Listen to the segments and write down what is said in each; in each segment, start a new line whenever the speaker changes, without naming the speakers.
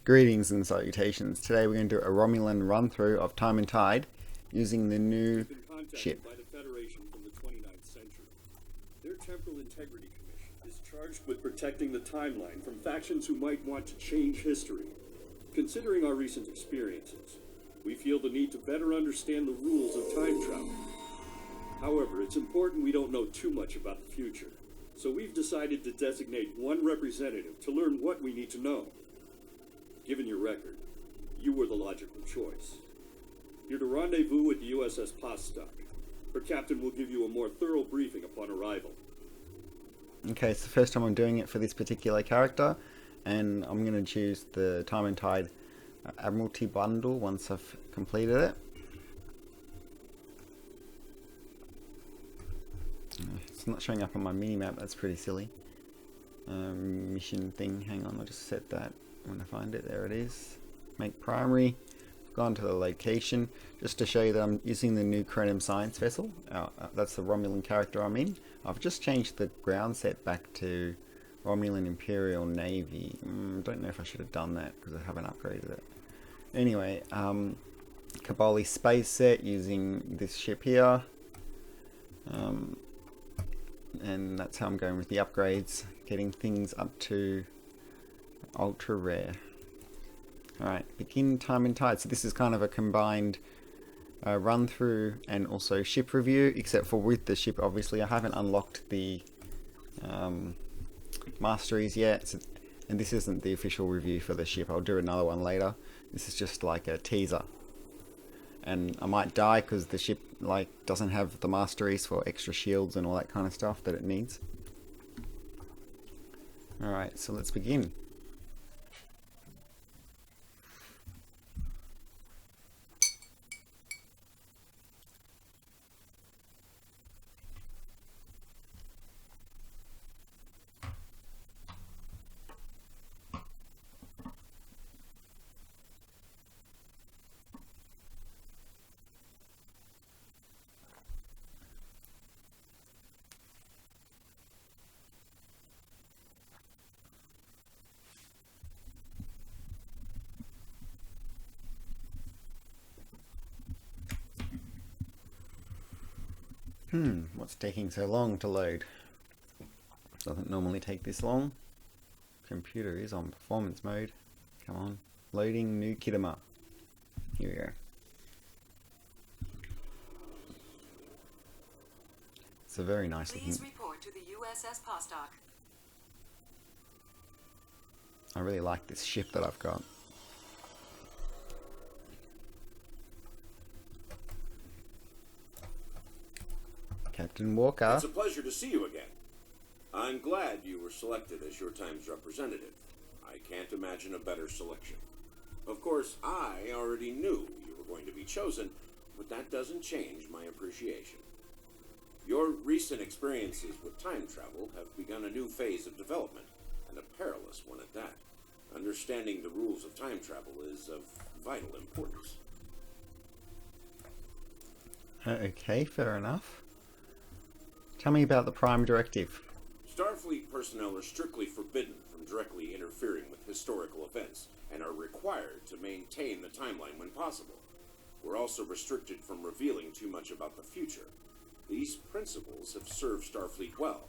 Greetings and salutations. Today we're going to do a Romulan run-through of Time and Tide using the new ship.
By the Federation from the 29th century. Their Temporal Integrity Commission is charged with protecting the timeline from factions who might want to change history. Considering our recent experiences, we feel the need to better understand the rules of time travel. However, it's important we don't know too much about the future, so we've decided to designate one representative to learn what we need to know. Given your record, you were the logical choice. You're to rendezvous with the USS Vostok. Her captain will give you a more thorough briefing upon arrival.
Okay, it's the first time I'm doing it for this particular character, and I'm going to choose the Time and Tide Admiralty bundle once I've completed it. It's not showing up on my mini-map, that's pretty silly. Mission thing, hang on, I'll just set that when I find it. There it is. Make primary. I've gone to the location just to show you that I'm using the new Krenim science vessel. That's the Romulan character I'm in. I've just changed the ground set back to Romulan Imperial Navy. Don't know if I should have done that because I haven't upgraded it. Anyway, Kobali space set using this ship here. And that's how I'm going with the upgrades, getting things up to ultra rare. Alright, begin Time and Tide. So this is kind of a combined run through and also ship review, except for with the ship obviously I haven't unlocked the masteries yet, so, and this isn't the official review for the ship. I'll do another one later. This is just like a teaser, and I might die because the ship doesn't have the masteries for extra shields and all that kind of stuff that it needs. Alright, so let's begin. What's taking so long to load? Doesn't normally take this long. Computer is on performance mode. Come on. Loading new Kitama. Here we go. It's a very nice looking.
Please report to the USS Vostok.
I really like this ship that I've got. Captain Walker.
It's a pleasure to see you again. I'm glad you were selected as your time's representative. I can't imagine a better selection. Of course, I already knew you were going to be chosen, but that doesn't change my appreciation. Your recent experiences with time travel have begun a new phase of development, and a perilous one at that. Understanding the rules of time travel is of vital importance.
Okay, fair enough. Tell me about the Prime Directive.
Starfleet personnel are strictly forbidden from directly interfering with historical events and are required to maintain the timeline when possible. We're also restricted from revealing too much about the future. These principles have served Starfleet well.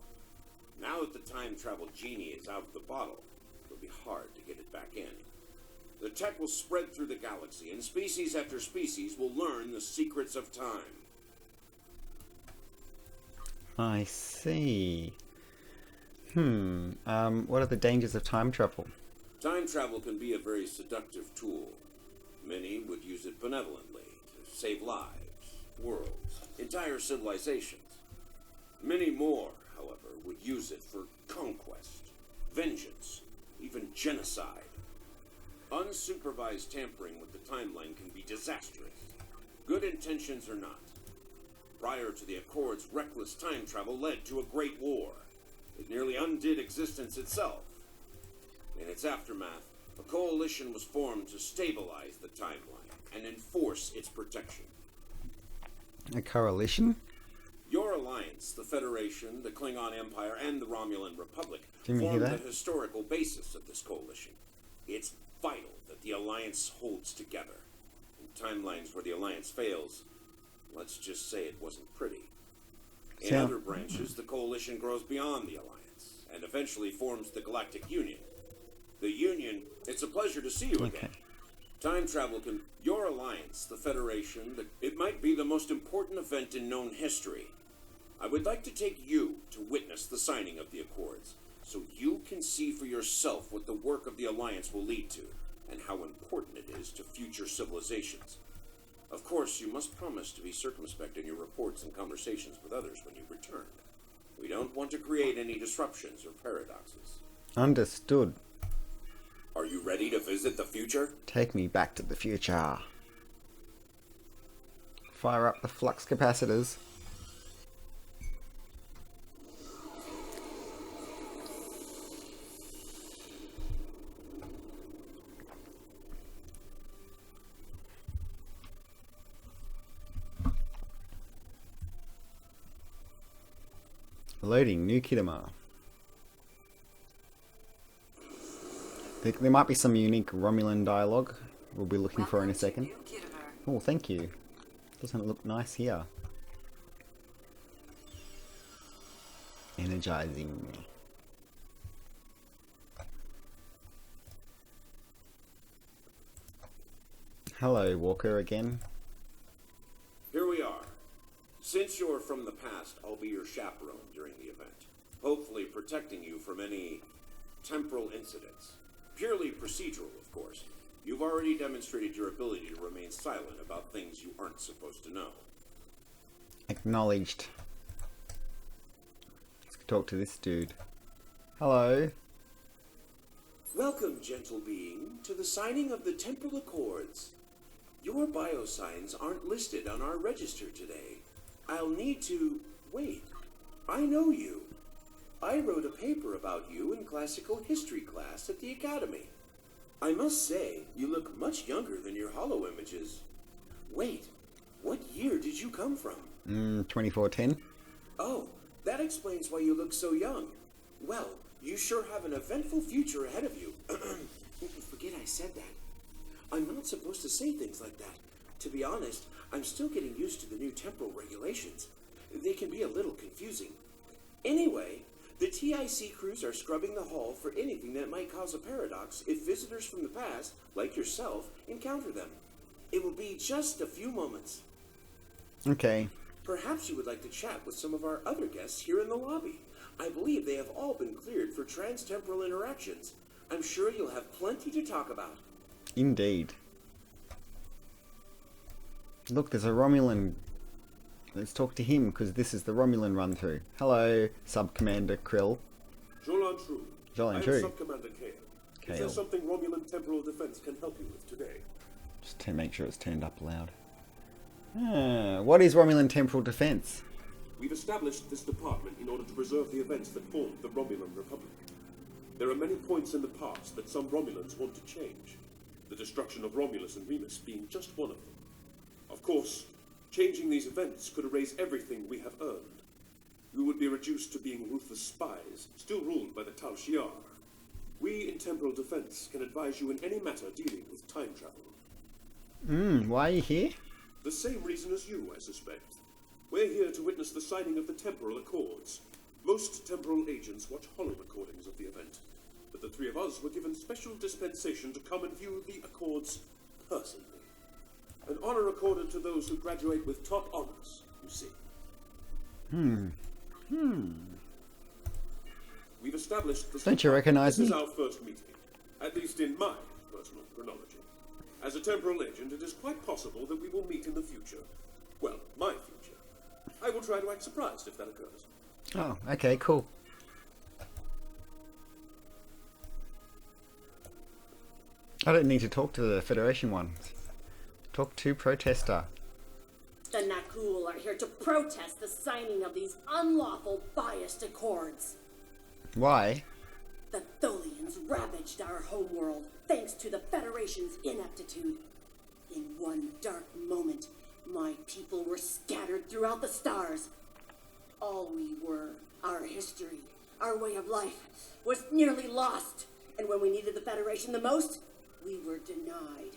Now that the time travel genie is out of the bottle, it'll be hard to get it back in. The tech will spread through the galaxy, and species after species will learn the secrets of time.
I see. What are the dangers of time travel?
Time travel can be a very seductive tool. Many would use it benevolently to save lives, worlds, entire civilizations. Many more, however, would use it for conquest, vengeance, even genocide. Unsupervised tampering with the timeline can be disastrous. Good intentions or not. Prior to the Accords, reckless time travel led to a great war. It nearly undid existence itself. In its aftermath, a coalition was formed to stabilize the timeline and enforce its protection.
A coalition?
Your alliance, the Federation, the Klingon Empire, and the Romulan Republic,
Didn't you hear
formed
that?
the historical basis of this coalition. It's vital Alliance holds together. In timelines where the Alliance fails, let's just say it wasn't pretty. In other branches, the Coalition grows beyond the Alliance, and eventually forms the Galactic Union. The Union, it's a pleasure to see you again. Time travel can... Your Alliance, the Federation, it might be the most important event in known history. I would like to take you to witness the signing of the Accords, so you can see for yourself what the work of the Alliance will lead to, and how important it is to future civilizations. Of course, you must promise to be circumspect in your reports and conversations with others when you return. We don't want to create any disruptions or paradoxes.
Understood.
Are you ready to visit the future?
Take me back to the future. Fire up the flux capacitors. Loading new Kitama. There might be some unique Romulan dialogue we'll be looking for in a second. Oh, thank you. Doesn't it look nice here? Energizing. Hello, Walker again.
Here we are. Since you're from the past, I'll be your chaperone during the event, hopefully protecting you from any temporal incidents. Purely procedural, of course. You've already demonstrated your ability to remain silent about things you aren't supposed to know.
Acknowledged. Let's talk to this dude. Hello.
Welcome, gentle being, to the signing of the Temporal Accords. Your biosigns aren't listed on our register today. I'll need to... Wait. I know you. I wrote a paper about you in classical history class at the Academy. I must say, you look much younger than your holo images. Wait, what year did you come from?
2410.
Oh, that explains why you look so young. Well, you sure have an eventful future ahead of you. Forget I said that. I'm not supposed to say things like that. To be honest, I'm still getting used to the new temporal regulations. They can be a little confusing. Anyway, the TIC crews are scrubbing the hall for anything that might cause a paradox if visitors from the past, like yourself, encounter them. It will be just a few moments.
Okay.
Perhaps you would like to chat with some of our other guests here in the lobby. I believe they have all been cleared for trans-temporal interactions. I'm sure you'll have plenty to talk about.
Indeed. Look, there's a Romulan. Let's talk to him, because this is the Romulan run-through. Hello, Sub-Commander Krill.
Jolan True.
Jolan
I am
True.
Sub-Commander Kale.
Kale.
Is there something Romulan Temporal Defense can help you with today?
Just to make sure it's turned up loud. What is Romulan Temporal Defense?
We've established this department in order to preserve the events that formed the Romulan Republic. There are many points in the past that some Romulans want to change, the destruction of Romulus and Remus being just one of them. Of course, changing these events could erase everything we have earned. We would be reduced to being ruthless spies, still ruled by the Tal Shiar. We in Temporal Defense can advise you in any matter dealing with time travel.
Why are you here?
The same reason as you, I suspect. We're here to witness the signing of the Temporal Accords. Most temporal agents watch holo-recordings of the event, but the three of us were given special dispensation to come and view the Accords personally. An honor accorded to those who graduate with top honors, you see. We've established the...
Don't you recognize
This
me?
is our first meeting, at least in my personal chronology. As a temporal agent, it is quite possible that we will meet in the future. Well, my future. I will try to act surprised if that occurs.
Oh, okay, cool. I don't need to talk to the Federation ones. Talk to Protester.
The Nakul are here to protest the signing of these unlawful, biased accords.
Why?
The Tholians ravaged our homeworld thanks to the Federation's ineptitude. In one dark moment, my people were scattered throughout the stars. All we were, our history, our way of life, was nearly lost. And when we needed the Federation the most, We were denied.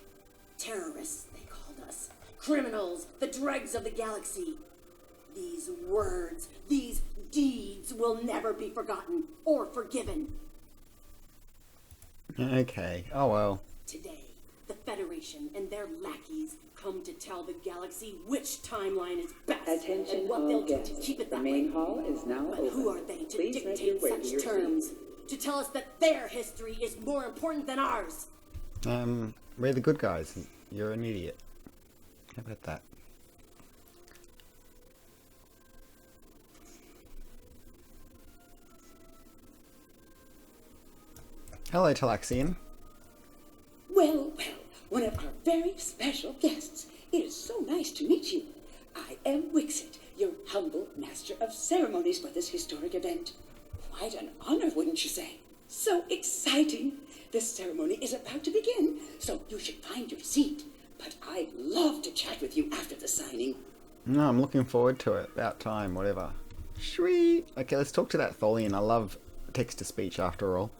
Terrorists, they called us. Criminals, the dregs of the galaxy. These words, these deeds will never be forgotten or forgiven.
Okay, oh well.
Today, the Federation and their lackeys come to tell the galaxy which timeline is best
Attention
and what
all
they'll do
guests.
to keep it
The
that
main
way.
hall is now
But
open.
who are they to
Please make your
dictate
way to
such
your
terms? To tell us that their history is more important than ours?
We're the good guys. You're an idiot. How about that? Hello, Talaxian.
Well, one of our very special guests. It is so nice to meet you. I am Wixit, your humble master of ceremonies for this historic event. Quite an honor, wouldn't you say? So exciting. This ceremony is about to begin, so you should find your seat. But I'd love to chat with you after the signing.
No, I'm looking forward to it. About time, whatever. Sweet. Okay, let's talk to that Tholian. I love text-to-speech after all.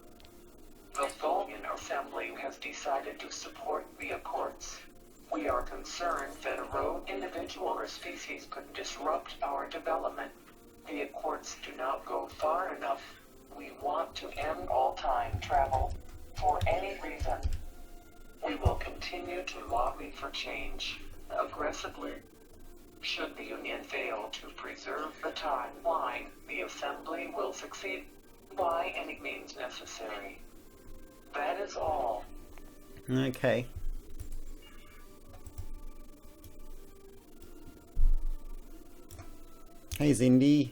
The Tholian Assembly has decided to support the Accords. We are concerned that a rogue individual or species could disrupt our development. The Accords do not go far enough. We want to end all time travel. For any reason. We will continue to lobby for change, aggressively. Should the Union fail to preserve the timeline, the Assembly will succeed by any means necessary. That is all.
Okay. Hey, Zindi.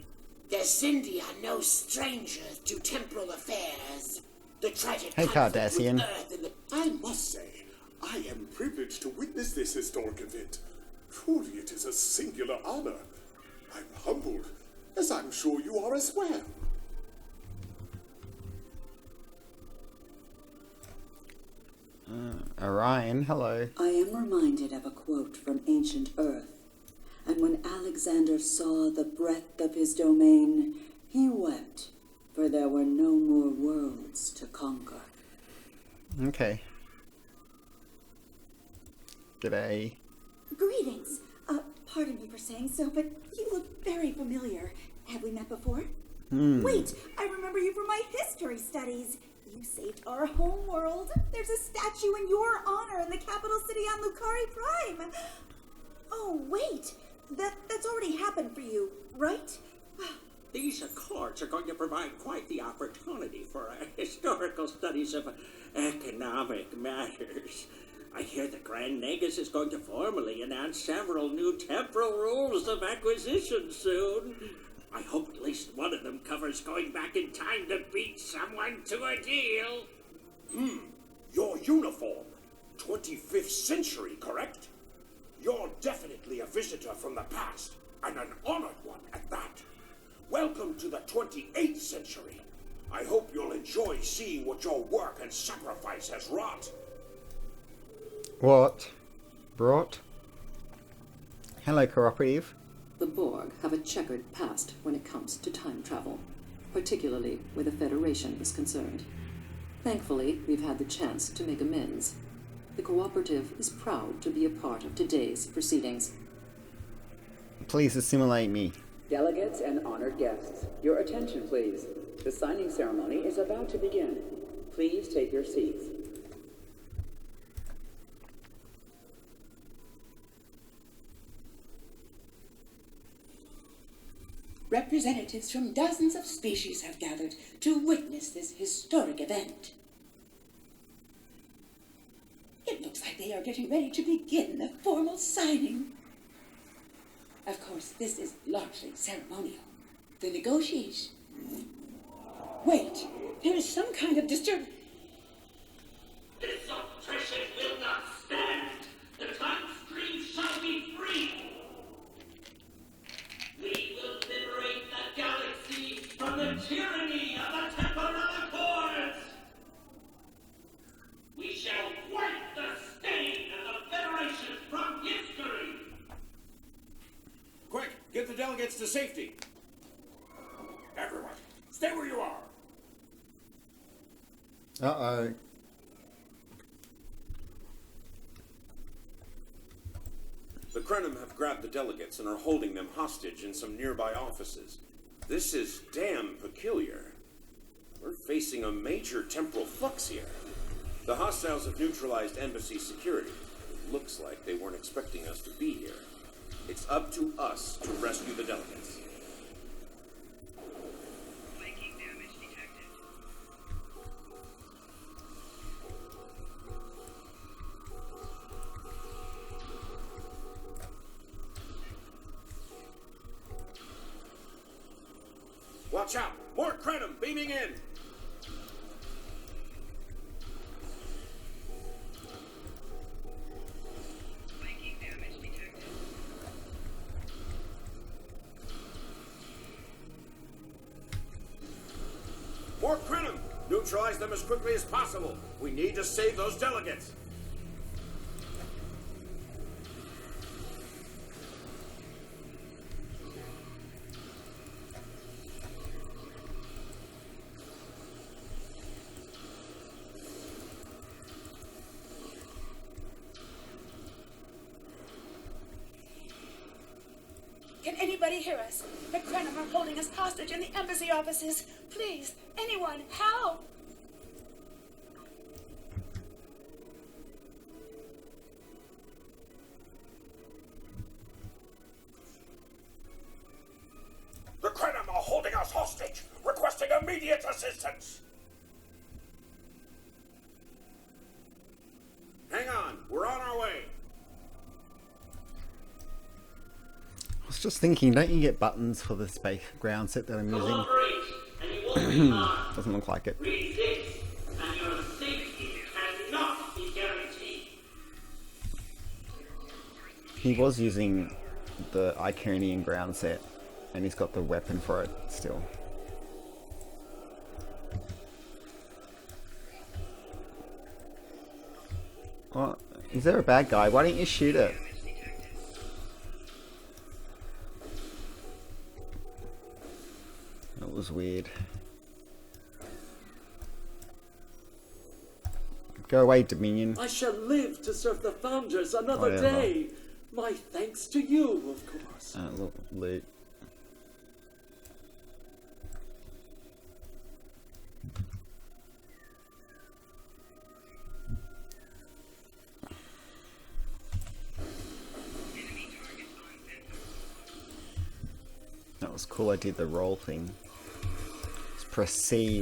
The Zindi are no strangers to temporal affairs. The tragic
Hey,
conflict with
Cardassian.
Earth and the...
I must say, I am privileged to witness this historic event. Truly, it is a singular honor. I'm humbled, as I'm sure you are as well.
Orion, hello.
I am reminded of a quote from ancient Earth. And when Alexander saw the breadth of his domain, he wept, for there were no more worlds to conquer.
Okay. G'day.
Greetings. Pardon me for saying so, but you look very familiar. Have we met before? Wait, I remember you from my history studies. You saved our home world. There's a statue in your honor in the capital city on Lucari Prime. Oh, wait. That's already happened for you, right?
These Accords are going to provide quite the opportunity for historical studies of economic matters. I hear the Grand Nagus is going to formally announce several new temporal rules of acquisition soon. I hope at least one of them covers going back in time to beat someone to a deal.
Your uniform. 25th century, correct? You're definitely a visitor from the past, and an honored one at that. Welcome to the 28th century. I hope you'll enjoy seeing what your work and sacrifice has wrought.
What? Brought? Hello, Cooperative.
The Borg have a checkered past when it comes to time travel, particularly where the Federation is concerned. Thankfully, we've had the chance to make amends. The Cooperative is proud to be a part of today's proceedings.
Please assimilate me.
Delegates and honored guests, your attention please. The signing ceremony is about to begin. Please take your seats.
Representatives from dozens of species have gathered to witness this historic event. It looks like they are getting ready to begin the formal signing. Of course, this is largely ceremonial. The negotiation... Wait, there is some kind of disturb...
This oppression will not stand. The time stream shall be free. We will liberate the galaxy from the tyranny of the temporal Accords. We shall wipe the stain of the Federation from history.
Quick, get the delegates to safety. Everyone, stay where you are.
Uh-oh.
Krenim have grabbed the delegates and are holding them hostage in some nearby offices. This is damn peculiar. We're facing a major temporal flux here. The hostiles have neutralized embassy security. It looks like they weren't expecting us to be here. It's up to us to rescue the delegates.
Flanking damage detected.
Watch out! More Krenim beaming in!
Flanking damage detected.
More Krenim! Neutralize them as quickly as possible. We need to save those delegates.
Can anybody hear us? The Krenim are holding us hostage in the embassy offices. Please, anyone, help!
The Krenim are holding us hostage, requesting immediate assistance. Hang on, we're on our way.
I was just thinking, don't you get buttons for the space ground set that I'm using? Doesn't look like it.
Resist, and your safety cannot be guaranteed.
He was using the Iconian ground set, and he's got the weapon for it still. Well, is there a bad guy? Why don't you shoot it? That was weird. Go away, Dominion.
I shall live to serve the Founders another
Whatever.
day. My thanks to you, of course.
Look, loot. That was cool. I did the roll thing. Just press C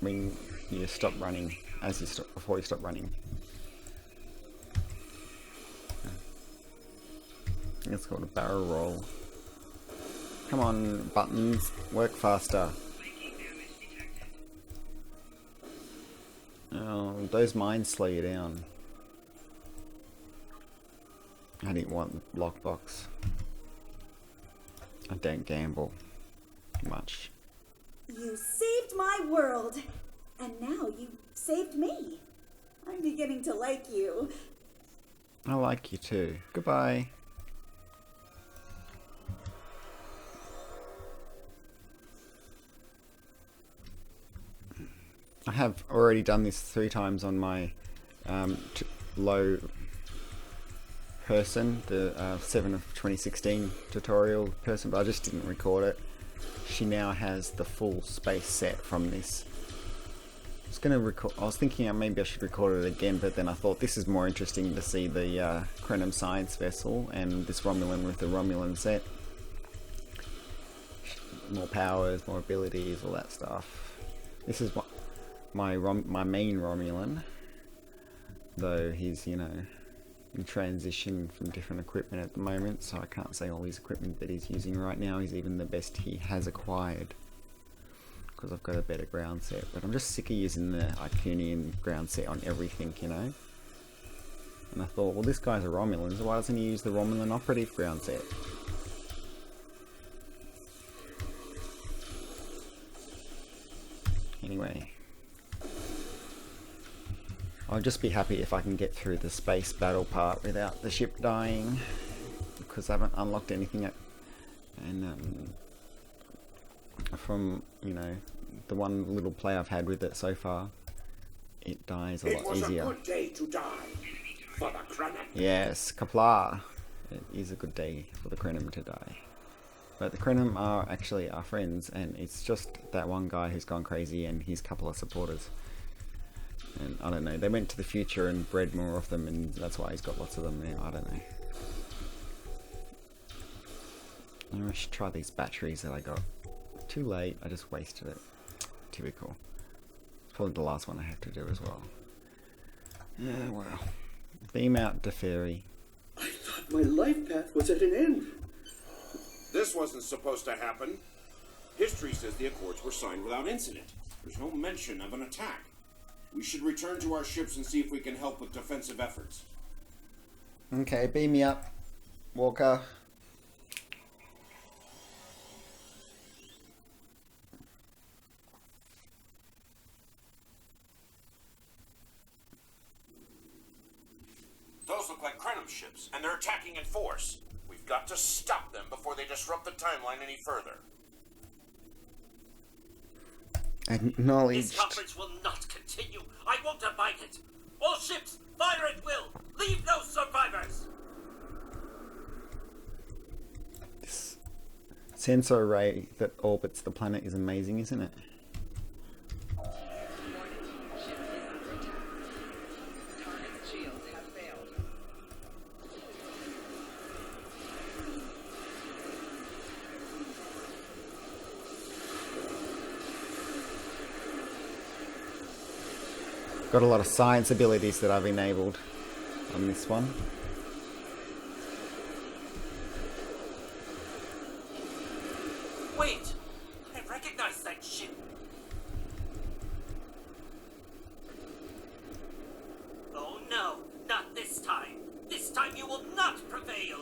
when you stop running, as you stop before you stop running. I think it's called a barrel roll. Come on, buttons, work faster. Oh, those mines slow you down. I didn't want the lockbox. I don't gamble much.
You saved my world, and now you saved me. I'm beginning to like you.
I like you too. Goodbye. I have already done this 3 times on my low person, the 7 of 2016 tutorial person, but I just didn't record it. She now has the full space set from this. I was thinking maybe I should record it again, but then I thought this is more interesting to see the Krenim science vessel and this Romulan with the Romulan set. More powers, more abilities, all that stuff. This is my main Romulan, though he's, you know, in transition from different equipment at the moment, so I can't say all his equipment that he's using right now is even the best he has acquired, because I've got a better ground set. But I'm just sick of using the Iconian ground set on everything, you know. And I thought, well, this guy's a Romulan, so why doesn't he use the Romulan operative ground set? Anyway, I'll just be happy if I can get through the space battle part without the ship dying, because I haven't unlocked anything yet. And from, you know, the one little play I've had with it so far, it dies a lot easier.
It was a good day to die for the Krenim.
Yes, Kapla. It is a good day for the Krenim to die. But the Krenim are actually our friends, and it's just that one guy who's gone crazy and his couple of supporters. And I don't know, they went to the future and bred more of them, and that's why he's got lots of them now. I don't know. I should try these batteries that I got. Too late, I just wasted it. Typical. It's probably the last one I have to do as well. Yeah, well. Beam out Deferi.
I thought my life path was at an end.
This wasn't supposed to happen. History says the Accords were signed without incident. There's no mention of an attack. We should return to our ships and see if we can help with defensive efforts.
Okay, beam me up, Walker.
Those look like Krenim ships, and they're attacking in force. We've got to stop them before they disrupt the timeline any further.
Acknowledged.
This conference will not continue. I won't abide it. All ships, fire at will. Leave no survivors.
This sensor array that orbits the planet is amazing, isn't it? Got a lot of science abilities that I've enabled on this one.
Wait! I recognize that ship. Oh no, not this time. This time you will not prevail.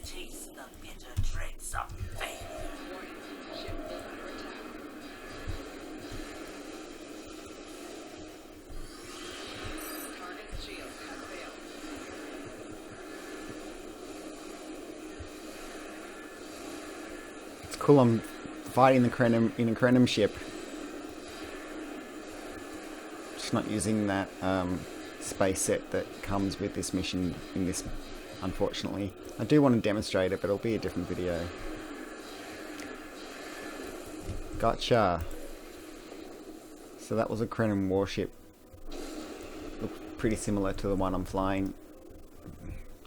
Taste the bitter dregs of failure.
Cool, I'm fighting the Krenim in a Krenim ship. Just not using that space set that comes with this mission in this, unfortunately. I do want to demonstrate it, but it'll be a different video. Gotcha. So that was a Krenim warship. Looked pretty similar to the one I'm flying.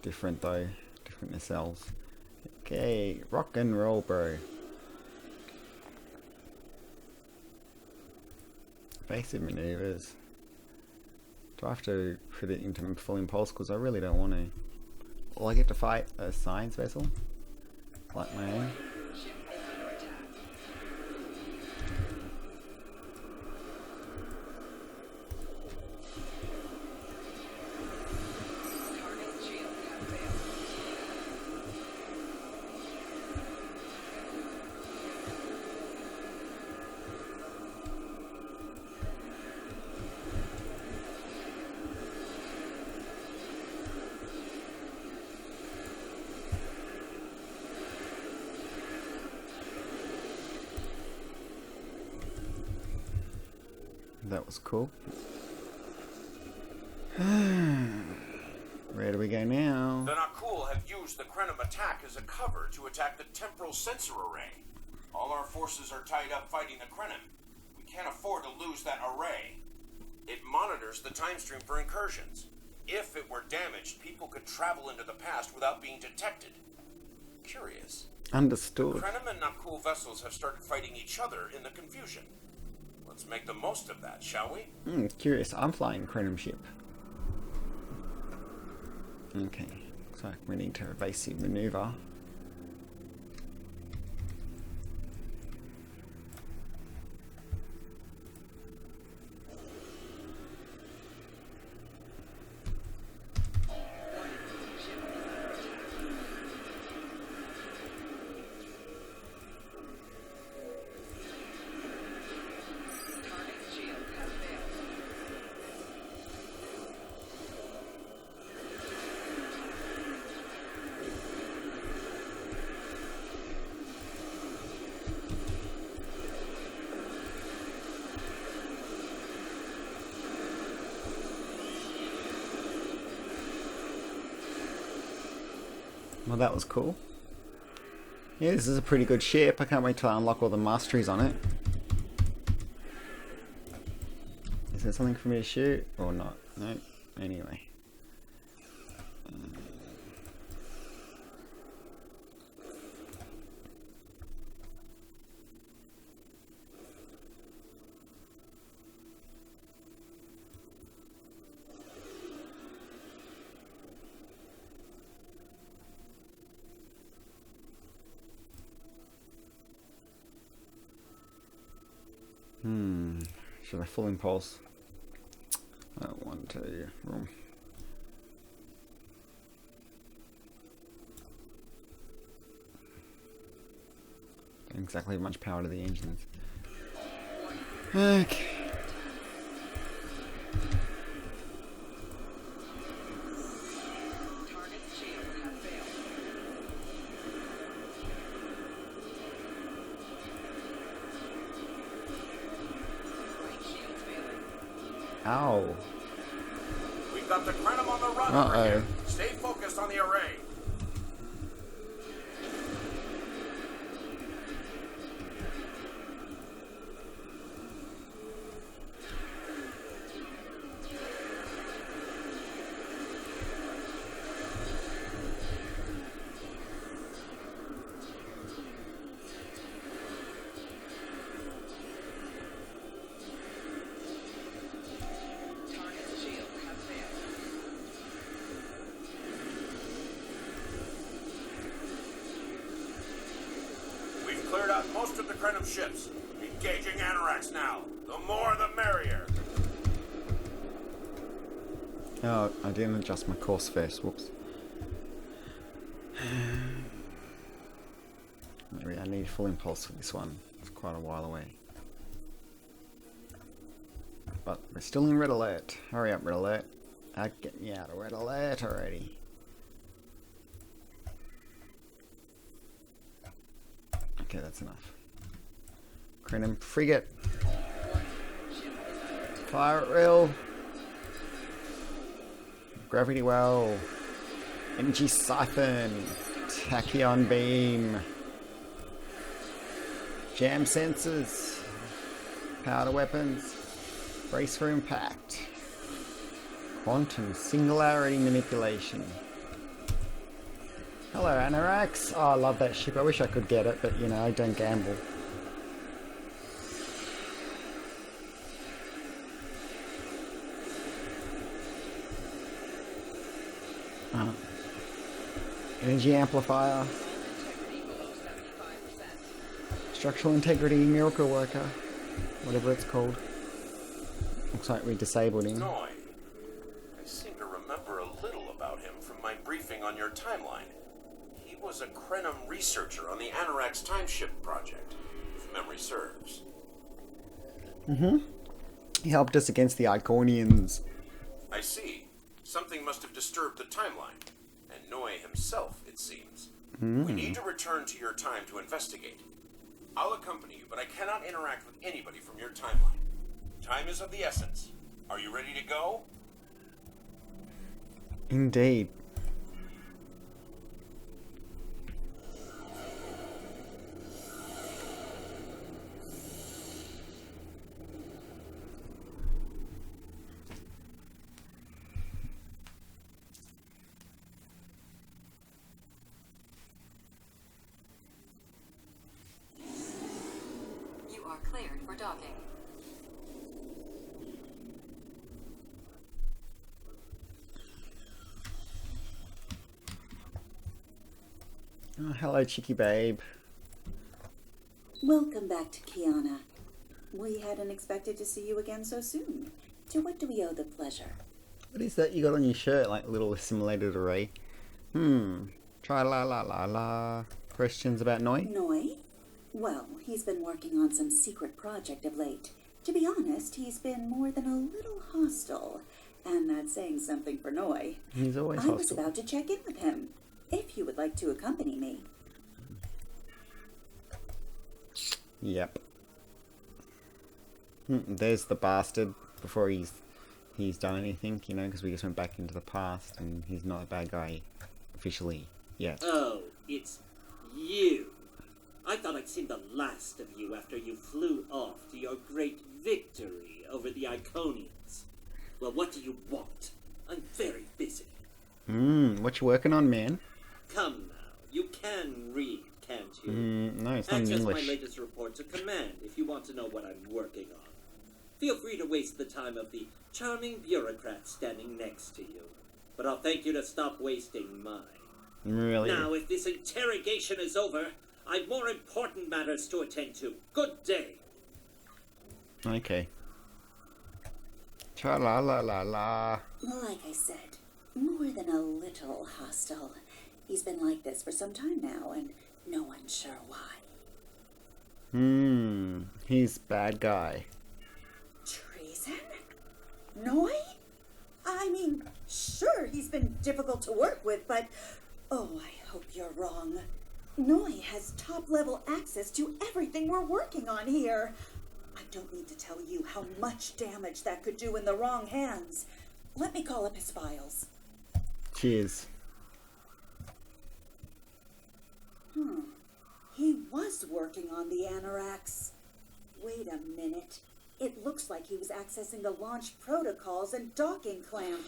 Different though, different nacelles. Okay, rock and roll, bro. Evasive maneuvers. Do I have to put it into full impulse? Because I really don't want to. Will I get to fight a science vessel? Like my own? That was cool. Where do we go now?
The Nakul have used the Krenim attack as a cover to attack the temporal sensor array. All our forces are tied up fighting the Krenim. We can't afford to lose that array. It monitors the time stream for incursions. If it were damaged, people could travel into the past without being detected. Curious.
Understood.
Krenim and Nakul vessels have started fighting each other in the confusion. Let's make the most of that, shall we?
Curious. I'm flying a Krenim ship. Okay. So we need to evasive maneuver. Well, that was cool. Yeah, this is a pretty good ship. I can't wait till I unlock all the masteries on it. Is there something for me to shoot or not? No. Anyway. Should I full impulse? 1, 2, room. Don't exactly have much power to the engines. Okay. Ow.
We've got the Krenim on the run.
Uh-oh.
Stay focused on the array. Cleared out most of the Krenim ships. Engaging Unimatirx now. The more the merrier.
Oh, I didn't adjust my course first. Whoops. Maybe I need full impulse for this one. It's quite a while away. But we're still in red alert. Hurry up, red alert. Get me out of red alert already. Okay, that's enough. Krenim frigate. Fire at will. Gravity well. Energy siphon. Tachyon beam. Jam sensors. Powder weapons. Brace for impact. Quantum singularity manipulation. Hello, Unimatirx. Oh, I love that ship. I wish I could get it, but you know, I don't gamble. Energy amplifier. Structural integrity miracle worker. Whatever it's called. Looks like we disabled him.
Noi. I seem to remember a little about him from my briefing on your timeline. He was a Krenim researcher on the Unimatirx timeship project, if memory serves.
He helped us against the Iconians.
I see. Something must have disturbed the timeline. And Noi himself, it seems. We need to return to your time to investigate. I'll accompany you, but I cannot interact with anybody from your timeline. Time is of the essence. Are you ready to go?
Indeed.
You are cleared for docking.
Oh, hello, cheeky babe.
Welcome back to Kiana. We hadn't expected to see you again so soon. To what do we owe the pleasure?
What is that you got on your shirt? Like a little assimilated array? Try la la la la. Questions about Noi?
Noi? Well, he's been working on some secret project of late. To be honest, he's been more than a little hostile. And that's saying something for Noi.
He's always
I
hostile.
was about to check in with him. If you would like to accompany me.
Yep. There's the bastard before he's done anything, you know, because we just went back into the past and he's not a bad guy officially Yet.
Oh, it's you. I thought I'd seen the last of you after you flew off to your great victory over the Iconians. Well, what do you want? I'm very busy.
What you working on, man?
Come now, you can read, can't you?
No, it's not in
Access
English.
my latest report to command if you want to know what I'm working on. Feel free to waste the time of the charming bureaucrat standing next to you. But I'll thank you to stop wasting mine.
Really?
Now, if this interrogation is over, I've more important matters to attend to. Good day.
Okay. Tra-la-la-la-la.
Like I said, more than a little hostile. He's been like this for some time now, and no one's sure why.
He's bad guy.
Treason? Noi? I mean, sure, he's been difficult to work with, but... Oh, I hope you're wrong. Noi has top-level access to everything we're working on here. I don't need to tell you how much damage that could do in the wrong hands. Let me call up his files.
Cheers.
He was working on the Unimatirx. Wait a minute. It looks like he was accessing the launch protocols and docking clamp.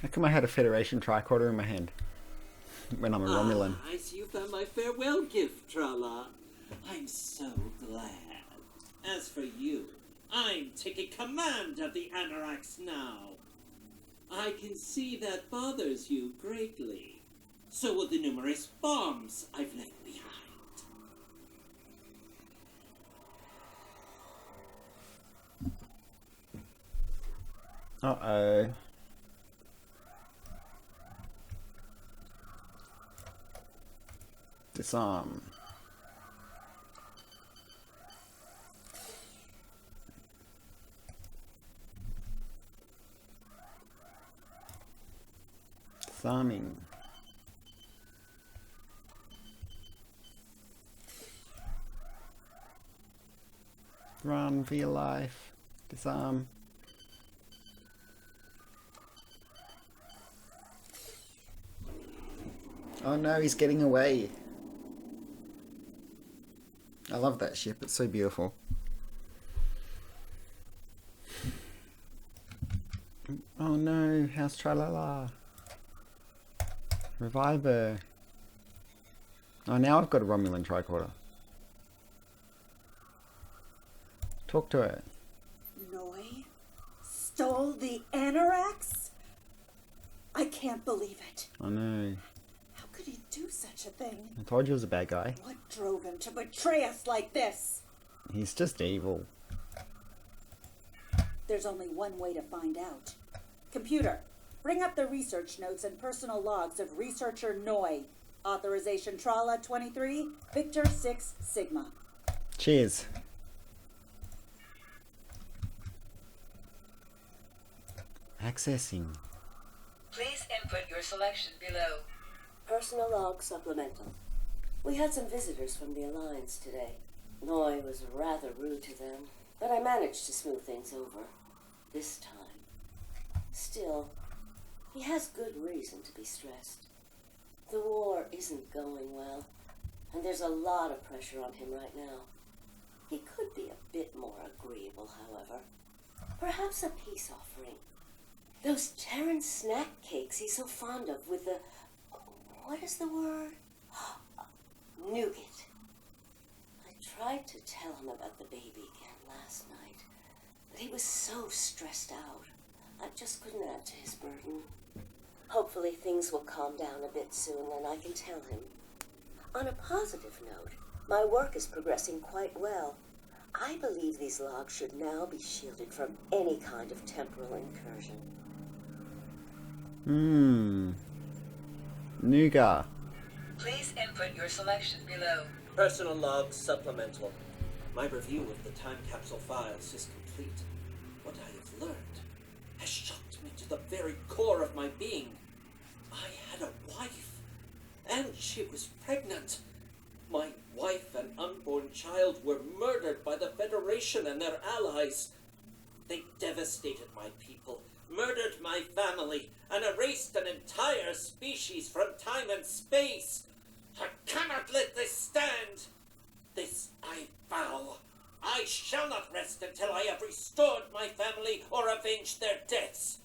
How come I had a Federation tricorder in my hand when I'm a Romulan?
I see you found my farewell gift, Trala. I'm so glad. As for you, I'm taking command of the Unimatirx now. I can see that bothers you greatly. So will the numerous bombs I've left behind.
Uh-oh. Disarm. Disarming. Run for your life. Disarm. Oh no, he's getting away. I love that ship, it's so beautiful. Oh no, how's Tralala? Revive her. Oh, now I've got a Romulan tricorder. Talk to her.
Noi stole the Unimatirx? I can't believe it.
Oh no.
How could he do such a thing?
I told you he was a bad guy.
What drove him to betray us like this?
He's just evil.
There's only one way to find out. Computer, bring up the research notes and personal logs of researcher Noi. Authorization Trala 23, Victor 6 Sigma.
Cheers. Accessing.
Please input your selection below.
Personal log supplemental. We had some visitors from the Alliance today. Noi was rather rude to them, but I managed to smooth things over. This time. Still, he has good reason to be stressed. The war isn't going well, and there's a lot of pressure on him right now. He could be a bit more agreeable, however. Perhaps a peace offering. Those Terran snack cakes he's so fond of with the... what is the word? Nougat. I tried to tell him about the baby again last night, but he was so stressed out. I just couldn't add to his burden. Hopefully things will calm down a bit soon and I can tell him. On a positive note, my work is progressing quite well. I believe these logs should now be shielded from any kind of temporal incursion.
Nougat.
Please input your selection below.
Personal log supplemental. My review of the time capsule files is complete. What I have learned has shocked me to the very core of my being. I had a wife and
she was pregnant. My wife and unborn child were murdered by the Federation and their allies. They devastated my people, murdered my family, and erased an entire species from time and space. I cannot let this stand. This I vow. I shall not rest until I have restored my family or avenged their deaths.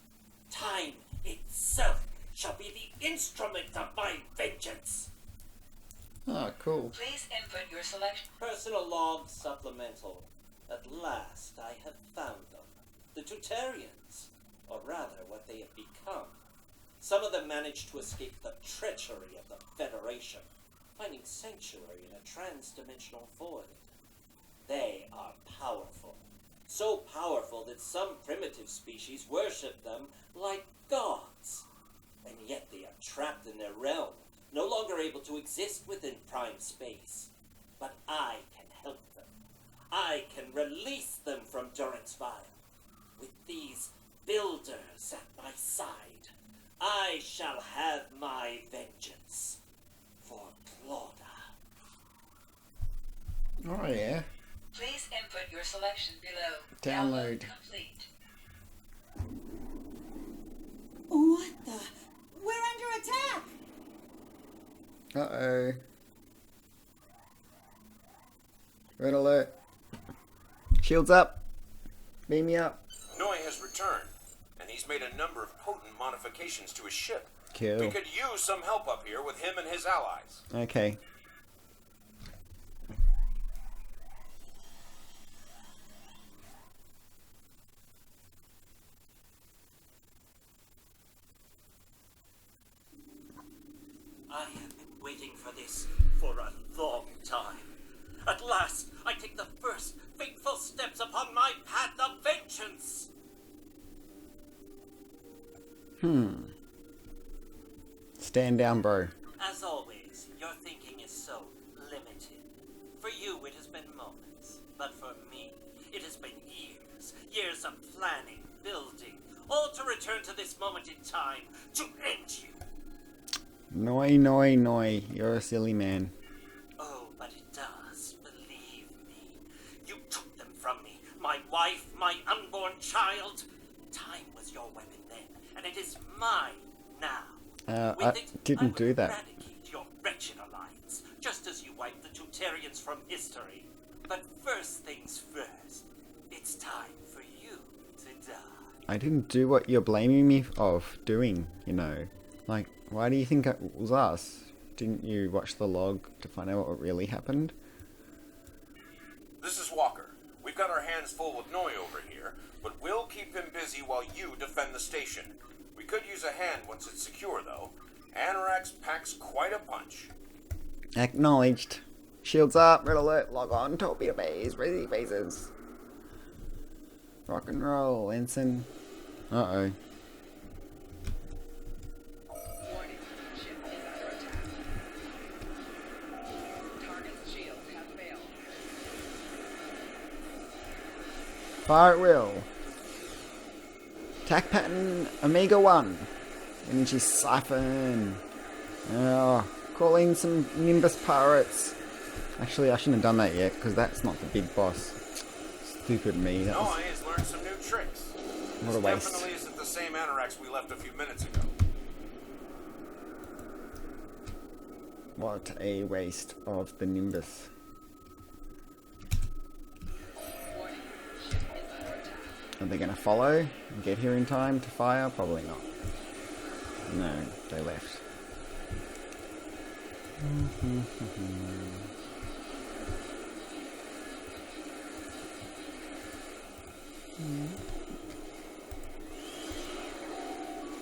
Time itself shall be the instrument of my vengeance.
Oh, cool.
Please input your selection.
Personal log supplemental. At last I have found them. The Tutarians, or rather what they have become. Some of them managed to escape the treachery of the Federation, finding sanctuary in a trans-dimensional void. They are powerful. So powerful that some primitive species worship them like gods. And yet they are trapped in their realm, no longer able to exist within prime space. But I can help them. I can release them from Durance Vile. With these builders at my side, I shall have my vengeance for Claudia.
Oh yeah.
Please input your selection below.
Download.
Complete.
What the? We're under attack!
Uh-oh. Red alert. Shields up. Beam me up.
Noi has returned, and he's made a number of potent modifications to his ship.
Cool.
We could use some help up here with him and his allies.
Okay.
I have been waiting for this for a long time. At last, I take the first fateful steps upon my path of vengeance.
Stand down, bro.
As always, your thinking is so limited. For you, it has been moments. But for me, it has been years. Years of planning, building, all to return to this moment in time, to end you.
Noi, noi, noi. You're a silly man.
Oh, but it does, believe me. You took them from me. My wife, my unborn child. Time was your weapon then, and it is mine now.
I didn't do that.
Eradicate your wretched alliance, just as you wiped the Tutarians from history. But first things first, it's time for you to die.
I didn't do what you're blaming me of doing, you know. Like, why do you think it was us? Didn't you watch the log to find out what really happened?
This is Walker. We've got our hands full with Noi over here, but we'll keep him busy while you defend the station. We could use a hand once it's secure, though. Anorax packs quite a punch.
Acknowledged. Shields up, red alert, log on, torpedo bays, ready phases. Rock and roll, ensign. Uh-oh.
Warning, ship is under attack. Target's shields have failed.
Fire at will. Attack pattern Omega 1. Energy siphon. Oh, call in some Nimbus pirates. Actually, I shouldn't have done that yet, because that's not the big boss. Stupid me. That was...
Noi has learned some new tricks.
What a waste.
Definitely isn't the same Anorax we left a few minutes ago.
What a waste of the Nimbus. Are they going to follow and get here in time to fire? Probably not. No, they left.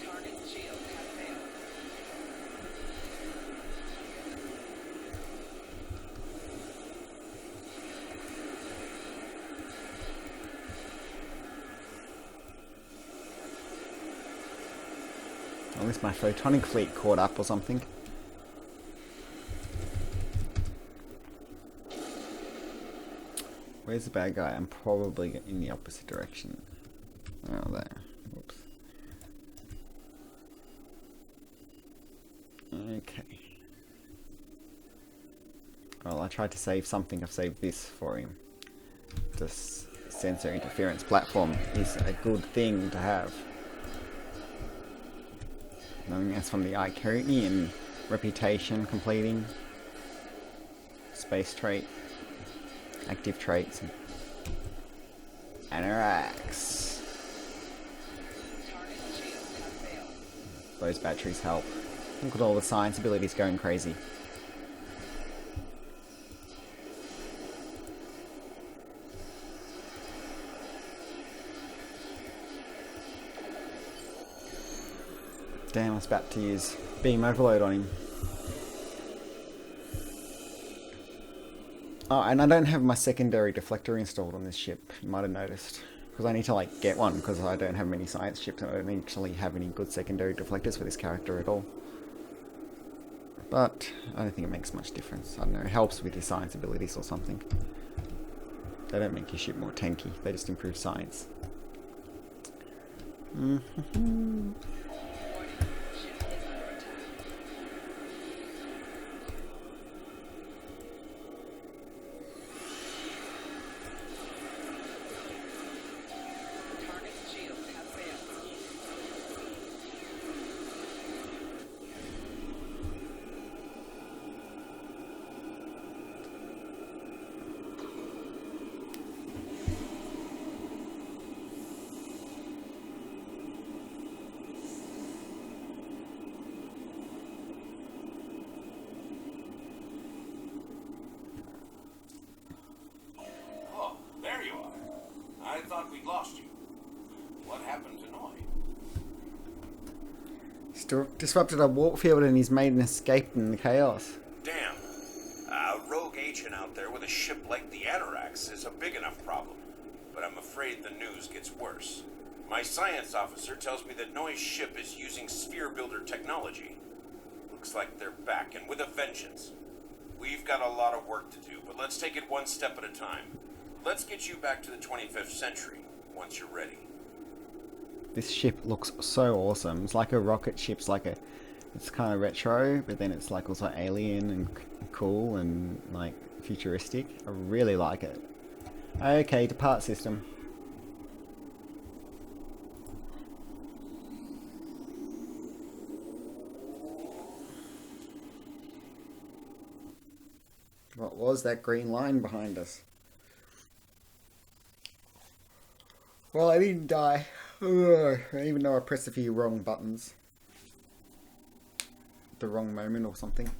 Target's shields have failed.
At least my photonic fleet caught up or something. Where's the bad guy? I'm probably in the opposite direction. Oh, there. Whoops. Okay. Well, I tried to save something. I've saved this for him. This sensor interference platform is a good thing to have. Knowing that's from the Iconian reputation completing. Space trait. Active traits. Unimatirx. Those batteries help. Look at all the science abilities going crazy. Damn, I was about to use beam overload on him. Oh, and I don't have my secondary deflector installed on this ship, you might have noticed. Because I need to like get one, because I don't have many science ships and I don't actually have any good secondary deflectors for this character at all. But I don't think it makes much difference. I don't know, it helps with your science abilities or something. They don't make your ship more tanky, they just improve science. Disrupted a warp field and he's made an escape in the chaos.
Damn. A rogue agent out there with a ship like the Unimatirx is a big enough problem. But I'm afraid the news gets worse. My science officer tells me that Noi's ship is using sphere builder technology. Looks like they're back and with a vengeance. We've got a lot of work to do, but let's take it one step at a time. Let's get you back to the 25th century once you're ready.
This ship looks so awesome. It's like a rocket ship. It's kind of retro, but then it's like also alien and cool and like futuristic. I really like it. Okay, depart system. What was that green line behind us? Well, I didn't die. Ugh, even though I pressed a few wrong buttons. The wrong moment or something.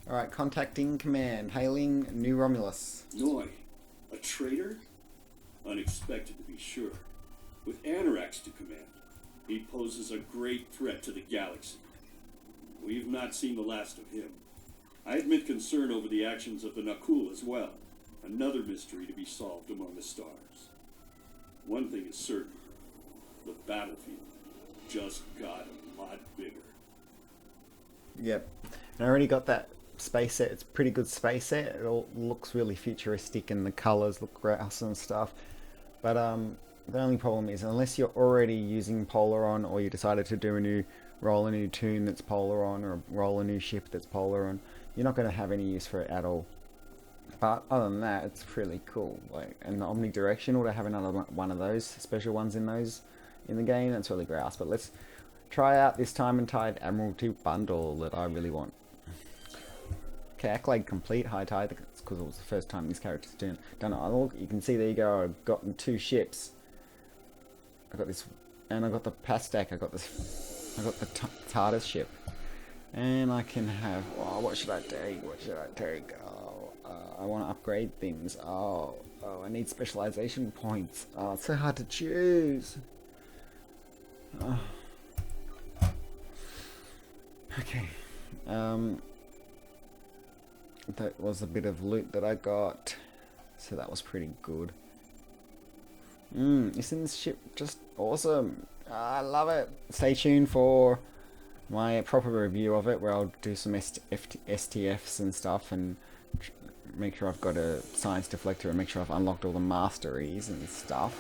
Alright, contacting command. Hailing New Romulus.
Noi, a traitor? Unexpected to be sure. With Unimatirx to command, he poses a great threat to the galaxy. We've not seen the last of him. I admit concern over the actions of the Nakul as well. Another mystery to be solved among the stars. One thing is certain. The battlefield just got a lot bigger.
Yep. And I already got that space set. It's a pretty good space set. It all looks really futuristic and the colours look awesome and stuff. But the only problem is unless you're already using Polaron or you decided to roll a new tune that's Polaron or roll a new ship that's Polaron, you're not going to have any use for it at all. But other than that, it's really cool. Like, and the omnidirectional, to have another one of those special ones in the game, that's really grouse. But let's try out this Time and Tide Admiralty bundle that I really want. Okay, Accolade complete, High Tide. That's because it was the first time this character's done it. Look, you can see there you go. I've gotten 2 ships. I got this, and I got the Pastak. I got the TARDIS ship, and I can have. Oh, what should I take? What should I take? I want to upgrade things. Oh, I need specialization points. Oh, it's so hard to choose. Okay. That was a bit of loot that I got. So that was pretty good. Isn't this ship just awesome? I love it. Stay tuned for my proper review of it, where I'll do some STFs and stuff and make sure I've got a science deflector and make sure I've unlocked all the masteries and stuff.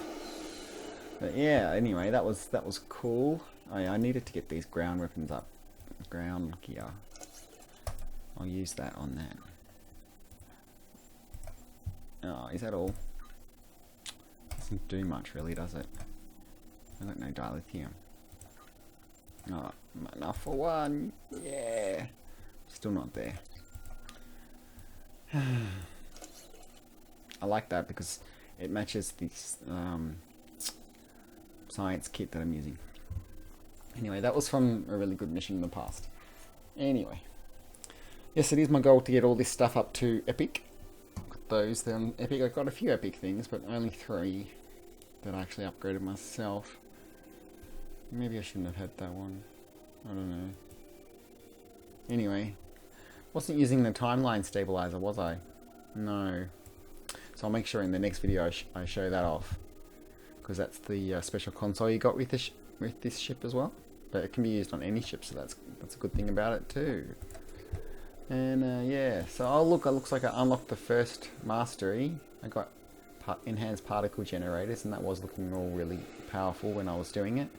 But yeah, anyway, that was cool. I needed to get these ground weapons up. Ground gear. I'll use that on that. Oh, is that all? Doesn't do much really, does it? I got no dilithium. Oh, enough for one. Yeah. Still not there. I like that because it matches the science kit that I'm using. Anyway, that was from a really good mission in the past. Anyway. Yes, it is my goal to get all this stuff up to Epic. Got those then. Epic, I've got a few Epic things, but only 3 that I actually upgraded myself. Maybe I shouldn't have had that one. I don't know. Anyway. Wasn't using the timeline stabilizer, was I? No. So I'll make sure in the next video I show that off. Because that's the special console you got with this ship as well. But it can be used on any ship, so that's a good thing about it too. And yeah, so oh look, it looks like I unlocked the first mastery. I got enhanced particle generators, and that was looking all really powerful when I was doing it.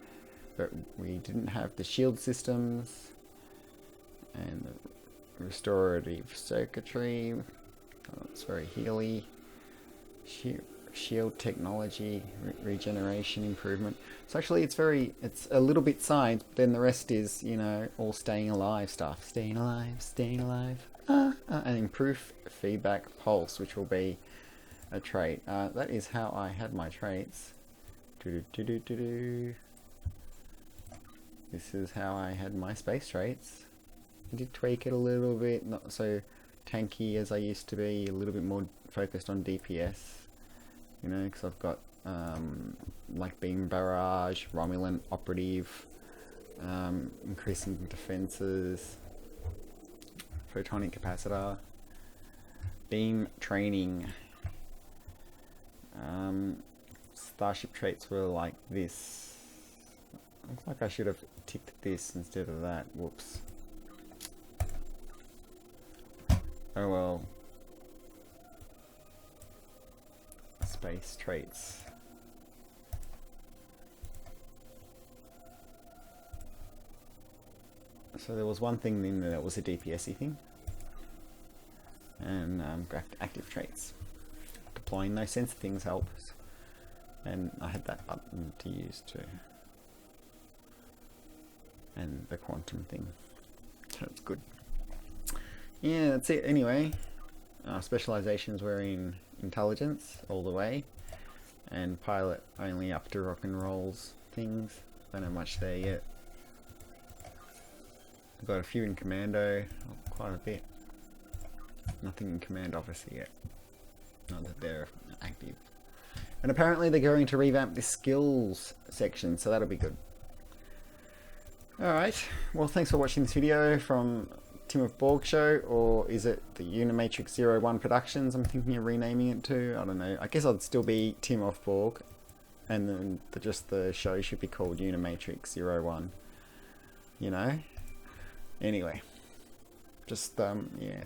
But we didn't have the shield systems and the restorative circuitry. Oh, it's very healy. Shield technology, regeneration improvement. So actually it's a little bit science, but then the rest is, you know, all staying alive stuff. Staying alive. And improve feedback pulse, which will be a trait. That is how I had my traits. This is how I had my space traits. I did tweak it a little bit, not so tanky as I used to be, a little bit more focused on DPS. You know, because I've got like beam barrage, Romulan operative, increasing defenses, photonic capacitor, beam training. Starship traits were like this. Looks like I should have ticked this instead of that. Whoops. Oh well. Space traits. So there was one thing in there that was a DPS-y thing. And active traits. Deploying no sensor things helps. And I had that button to use too. And the quantum thing. That's good. Yeah, that's it anyway. Specializations were in intelligence all the way, and pilot only up to rock and rolls things. Don't have much there yet. I've got a few in commando, quite a bit. Nothing in command officer yet. Not that they're active. And apparently they're going to revamp this skills section, so that'll be good. Alright, well thanks for watching this video from Tim of Borg show, or is it the Unimatirx 01 Productions? I'm thinking of renaming it to. I don't know. I guess I'd still be Tim of Borg, and then just the show should be called Unimatirx 01. You know? Anyway. Just, yeah.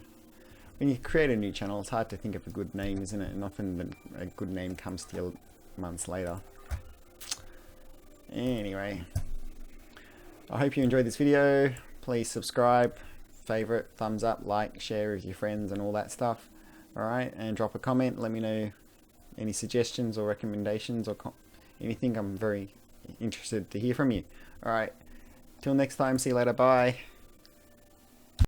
When you create a new channel, it's hard to think of a good name, isn't it? And often a good name comes to you months later. Anyway. I hope you enjoyed this video. Please subscribe, favorite, thumbs up, like, share with your friends and all that stuff. Alright, and drop a comment. Let me know any suggestions or recommendations or anything. I'm very interested to hear from you. Alright, till next time, see you later, bye.